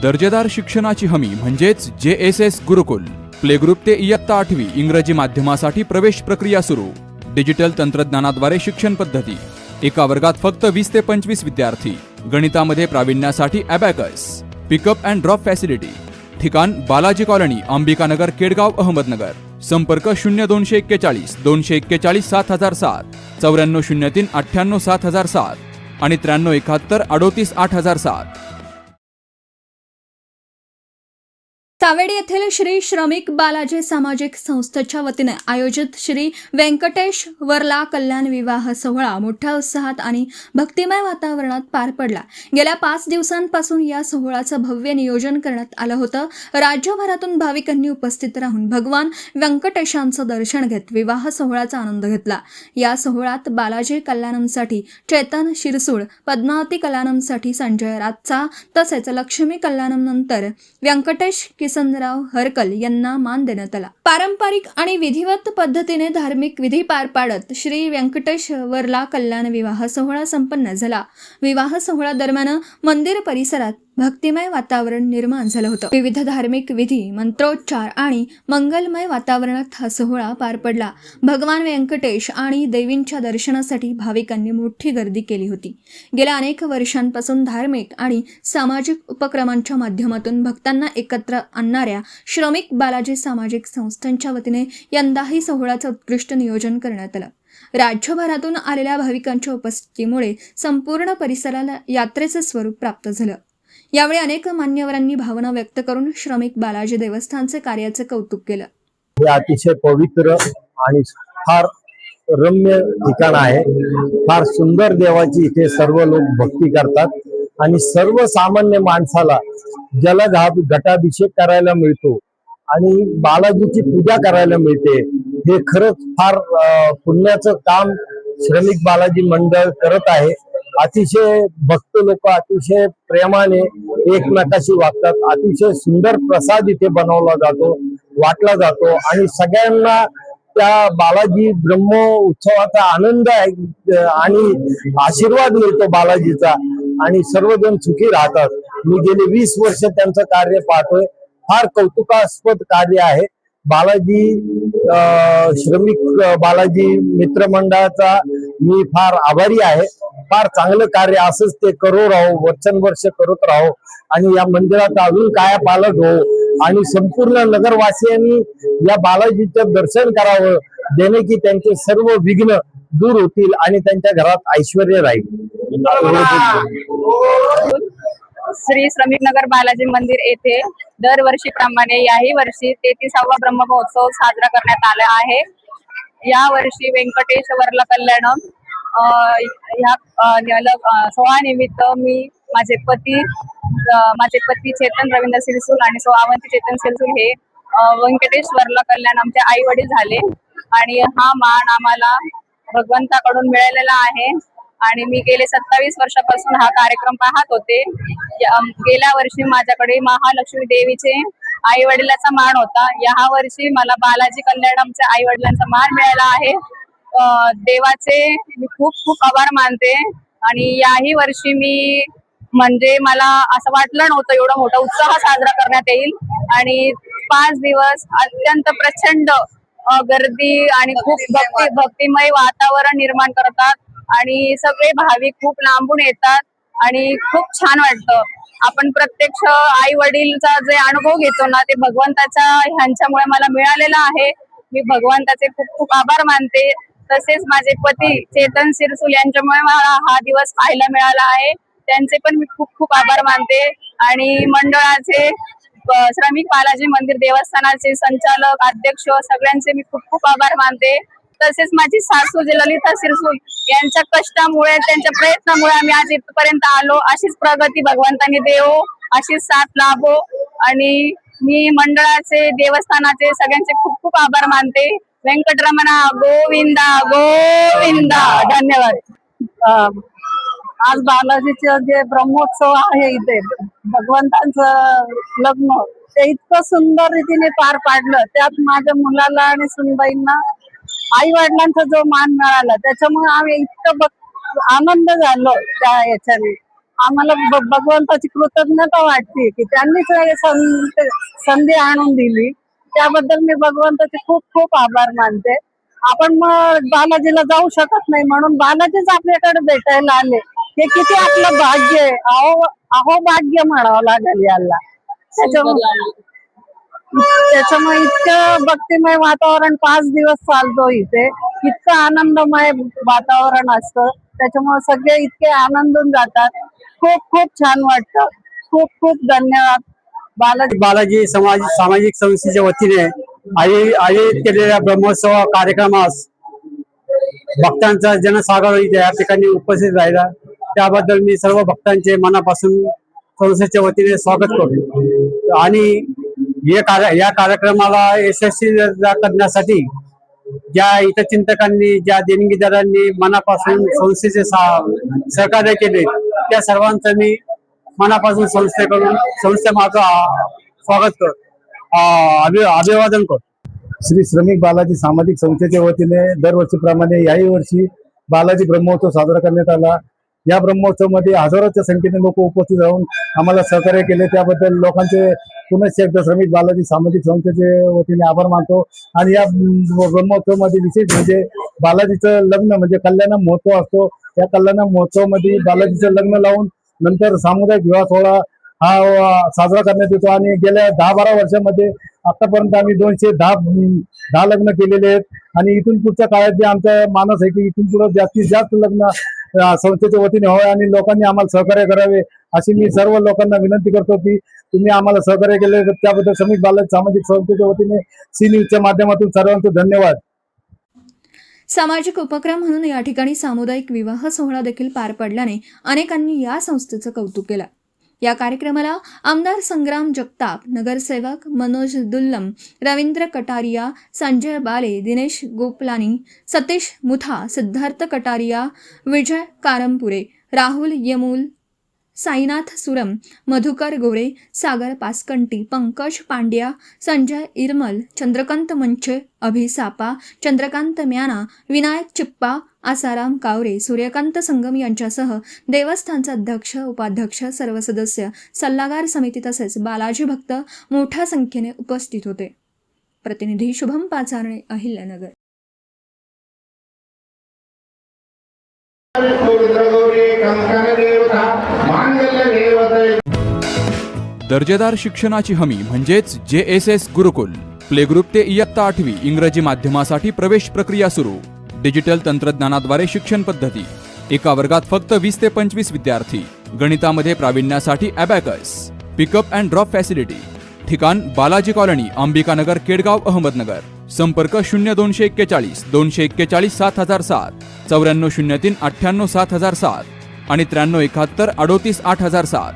दर्जेदार शिक्षणाची हमी म्हणजेच JSS गुरुकुल. प्ले ग्रुप ते इयत्ता 8वी इंग्रजी माध्यमासाठी प्रवेश प्रक्रिया सुरू. डिजिटल तंत्रज्ञानाद्वारे शिक्षण पद्धती. एका वर्गात फक्त 20 ते 25 विद्यार्थी. गणितामध्ये प्रावीण्यासाठी abacus. Pickup and drop facility. ठिकाण बालाजी कॉलनी, अंबिकानगर, केडगाव, अहमदनगर. संपर्क 0241 241 7007, 9403 98 7007 आणि 9371 38 8007. सावेडी येथील श्री श्रमिक बालाजी सामाजिक संस्थेच्या वतीने आयोजित श्री व्यंकटेश वर्ला कल्याण विवाह सोहळा मोठ्या उत्साहात आणि भक्तिमय वातावरणात पार पडला. गेल्या 5 दिवसांपासून या सोहळ्याचं भव्य नियोजन करण्यात आलं होतं. राज्यभरातून भाविकांनी उपस्थित राहून भगवान व्यंकटेशांचं दर्शन घेत विवाह सोहळ्याचा आनंद घेतला. या सोहळ्यात बालाजी कल्याणमसाठी चेतन शिरसूळ, पद्मावती कल्याणमसाठी संजय रातचा तसेच लक्ष्मी कल्याणम नंतर व्यंकटेश किसनराव हरकल यांना मान देण्यात आला. पारंपरिक आणि विधिवत पद्धतीने धार्मिक विधी पार पाडत श्री व्यंकटेश वर्ला कल्याण विवाह सोहळा संपन्न झाला. विवाह सोहळा दरम्यान मंदिर परिसरात भक्तिमय वातावरण निर्माण झालं होतं. विविध धार्मिक विधी, मंत्रोच्चार आणि मंगलमय वातावरणात हा सोहळा पार पडला. भगवान व्यंकटेश आणि देवींच्या दर्शनासाठी भाविकांनी मोठी गर्दी केली होती. गेल्या अनेक वर्षांपासून धार्मिक आणि सामाजिक उपक्रमांच्या माध्यमातून भक्तांना एकत्र आणणाऱ्या श्रमिक बालाजी सामाजिक संस्थांच्या वतीने यंदाही सोहळ्याचं उत्कृष्ट नियोजन करण्यात आलं. राज्यभरातून आलेल्या भाविकांच्या उपस्थितीमुळे संपूर्ण परिसराला यात्रेचं स्वरूप प्राप्त झालं. यावेळी अनेक मान्यवरांनी भावना व्यक्त करून श्रमिक बालाजी देवस्थानचे कार्याचे कौतुक केलं. हे अतिशय पवित्र आणि फार रम्य ठिकाण आहे. फार सुंदर देवाची इथे सर्व लोक भक्ती करतात आणि सर्वसामान्य माणसाला जलघटाभिषेक करायला मिळतो आणि बालाजीची पूजा करायला मिळते. हे खरंच फार पुण्याचं काम श्रमिक बालाजी मंडळ करत आहे. अतिशय भक्त लोक अतिशय प्रेमाने एकमेकाशी वागतात. अतिशय सुंदर प्रसाद इथे बनवला जातो, वाटला जातो आणि सगळ्यांना त्या बालाजी ब्रह्म उत्सवाचा आनंद आहे आणि आशीर्वाद मिळतो बालाजीचा आणि सर्वजण सुखी राहतात. मी गेले 20 वर्ष त्यांचं कार्य पाहतोय. फार कौतुकास्पद कार्य आहे. बालाजी श्रमिक बालाजी मित्रमंडळाचा मी फार आभारी आहे. फार चांगलं कार्य असंच ते करो राहो, वर्षानुवर्ष करत राहो आणि या मंदिरात अजून कायापालट हो आणि संपूर्ण नगरवासियांनी या बालाजीचं दर्शन करावं, जेणे की त्यांचे सर्व विघ्न दूर होतील आणि त्यांच्या घरात ऐश्वर्य राहील. श्री श्रमिक नगर बालाजी मंदिर येथे दरवर्षीप्रमाणे याही वर्षी 33वा ब्रह्ममहोत्सव साजरा करण्यात आला आहे. या वर्षी व्यंकटेश वर्ला कल्याणम ह्या सोहळ्यानिमित्त मी माझे पती चेतन रवींद्र सिरसूल आणि अवंती चेतन सिरसूल हे व्यंकटेश वर्ला कल्याण आमचे आई वडील झाले आणि हा मान आम्हाला भगवंताकडून मिळालेला आहे आणि मी गेले 27 वर्षापासून हा कार्यक्रम पाहत होते. गेल्या वर्षी माझ्याकडे महालक्ष्मी देवीचे आई वडिलांचा मान होता. या वर्षी मला बालाजी कल्याणमच्या आई वडिलांचा मान मिळाला आहे. देवाचे मी खूप खूप आभार मानते आणि याही वर्षी मी म्हणजे मला असं वाटलं नव्हतं एवढा मोठा उत्साह साजरा करण्यात येईल आणि 5 दिवस अत्यंत प्रचंड गर्दी आणि खूप भक्तिमय वातावरण निर्माण करतात आणि सगळे भाविक खूप लांबून येतात आणि खूप छान वाटतं. आपण प्रत्यक्ष आई वडीलचा जे अनुभव घेतो ना, ते भगवंताच्या ह्यांच्यामुळे मला मिळालेला आहे. मी भगवंताचे खूप खूप आभार मानते. तसेच माझे पती चेतन सिरसूल यांच्यामुळे मला हा दिवस पाहायला मिळाला आहे. त्यांचे पण मी खूप खूप आभार मानते आणि मंडळाचे श्रमिक बालाजी मंदिर देवस्थानाचे संचालक, अध्यक्ष सगळ्यांचे मी खूप खूप आभार मानते. तसेच माझी सासू जे ललिता सिरसूल यांच्या कष्टामुळे, त्यांच्या प्रयत्नामुळे आम्ही आज इथपर्यंत आलो. अशीच प्रगती भगवंतांनी देवो, अशीच साथ लाभो आणि मी मंडळाचे, देवस्थानाचे सगळ्यांचे खूप खूप आभार मानते. व्यंकटरमणा गोविंदा गोविंदा. धन्यवाद. आज बालाजीचं जे ब्रह्मोत्सव आहे इथे भगवंतांचं लग्न ते इतकं सुंदर रीतीने पार पाडलं. त्यात माझ्या मुलाला आणि सुनबाईंना आई वडिलांचा जो मान मिळाला त्याच्यामुळे आम्ही इतकं आनंद झालो त्या याच्याने. आम्हाला भगवंताची कृतज्ञता वाटते की त्यांनीच हे संधी आणून दिली. त्याबद्दल मी भगवंताचे खूप खूप आभार मानते. आपण मग बालाजीला जाऊ शकत नाही म्हणून बालाजीच आपल्याकडे भेटायला आले, हे किती आपलं भाग्य आहे. अहो भाग्य म्हणावं लागेल याला. त्याच्यामुळे इतकं भक्तिमय वातावरण 5 दिवस चालतो इथे. इतकं आनंदमय वातावरण असतं, त्याच्यामुळे सगळे इतके आनंदून जातात. खूप खूप छान वाटतं. खूप खूप धन्यवाद. बालाजी सामाजिक संस्थेच्या वतीने आयोजित केलेल्या ब्रह्मोत्सव कार्यक्रमास भक्तांचा जनसागर इथे या ठिकाणी उपस्थित राहिला, त्याबद्दल मी सर्व भक्तांचे मनापासून संस्थेच्या वतीने स्वागत करतो. आणि या कार्यक्रमाला यशस्वी करण्यासाठी ज्या हितचिंतकांनी, ज्या देणगीदारांनी मनापासून संस्थेचे सहकार्य केले, त्या सर्वांचं मी मनापासून संस्थे माझं स्वागत करतो, अभिवादन करतो. श्री श्रमिक बालाजी सामाजिक संस्थेच्या वतीने दरवर्षीप्रमाणे याही वर्षी बालाजी ब्रह्मोत्सव साजरा करण्यात आला. या ब्रह्मोत्सवामध्ये हजारोच्या संख्येने लोक उपस्थित राहून आम्हाला सहकार्य केले, त्याबद्दल लोकांचे पुनश्च एकदा श्रमिक बालाजी सामाजिक संस्थेचे वतीने आभार मानतो. आणि या ब्रह्मोत्सवामध्ये विशेष म्हणजे बालाजीचं लग्न म्हणजे कल्याण महोत्सव असतो. या कल्याण महोत्सवामध्ये बालाजीचं लग्न लावून नंतर सामुदायिक विवाह सोहळा हा साजरा करण्यात येतो. आणि गेल्या 10-12 वर्षांमध्ये आतापर्यंत आम्ही 210 लग्न केलेले आहेत. आणि इथून पुढच्या काळात जे आमचा मानस आहे की इथून पुढे जास्तीत जास्त लग्न संस्थेच्या वतीने व्हावे आणि लोकांनी आम्हाला सहकार्य करावे, अशी मी सर्व लोकांना विनंती करतो की तुम्ही आम्हाला सहकार्य केले, त्याबद्दल श्रमिक बालाजी सामाजिक संस्थेच्या वतीने सी न्यूजच्या माध्यमातून सर्वांचे धन्यवाद. सामाजिक उपक्रम म्हणून या ठिकाणी सामुदायिक विवाह सोहळा देखील पार पडल्याने अनेकांनी या संस्थेचं कौतुक केलं. या कार्यक्रमाला आमदार संग्राम जगताप, नगरसेवक मनोज दुल्लम, रवींद्र कटारिया, संजय बाले, दिनेश गोपलानी, सतीश मुथा, सिद्धार्थ कटारिया, विजय कारमपुरे, राहुल यमूल, साईनाथ सुरम, मधुकर गोरे, सागर पासकंटी, पंकज पांड्या, संजय इरमल, चंद्रकांत मंचे, अभिसापा, चंद्रकांत म्याना, विनायक चिप्पा, आसाराम कावरे, सूर्यकांत संगम यांच्यासह देवस्थानचे अध्यक्ष, उपाध्यक्ष, सर्व सदस्य, सल्लागार समिती तसेच बालाजी भक्त मोठ्या संख्येने उपस्थित होते. प्रतिनिधी शुभम पाचारणे, अहिल्यानगर. दर्जेदार शिक्षणाची हमी म्हणजेच JSS गुरुकुल. प्ले ग्रुप ते इयत्ता 8वी इंग्रजी माध्यमासाठी प्रवेश प्रक्रिया सुरू. डिजिटल तंत्रज्ञानाद्वारे शिक्षण पद्धती. एका वर्गात फक्त 20 ते 25 विद्यार्थी. गणितामध्ये प्रावीण्यासाठी abacus. Pickup and drop facility. ठिकाण बालाजी कॉलनी, अंबिकानगर, केडगाव, अहमदनगर. संपर्क 0241 241 7007, 9403 98 7007 आणि 9371 38 8007.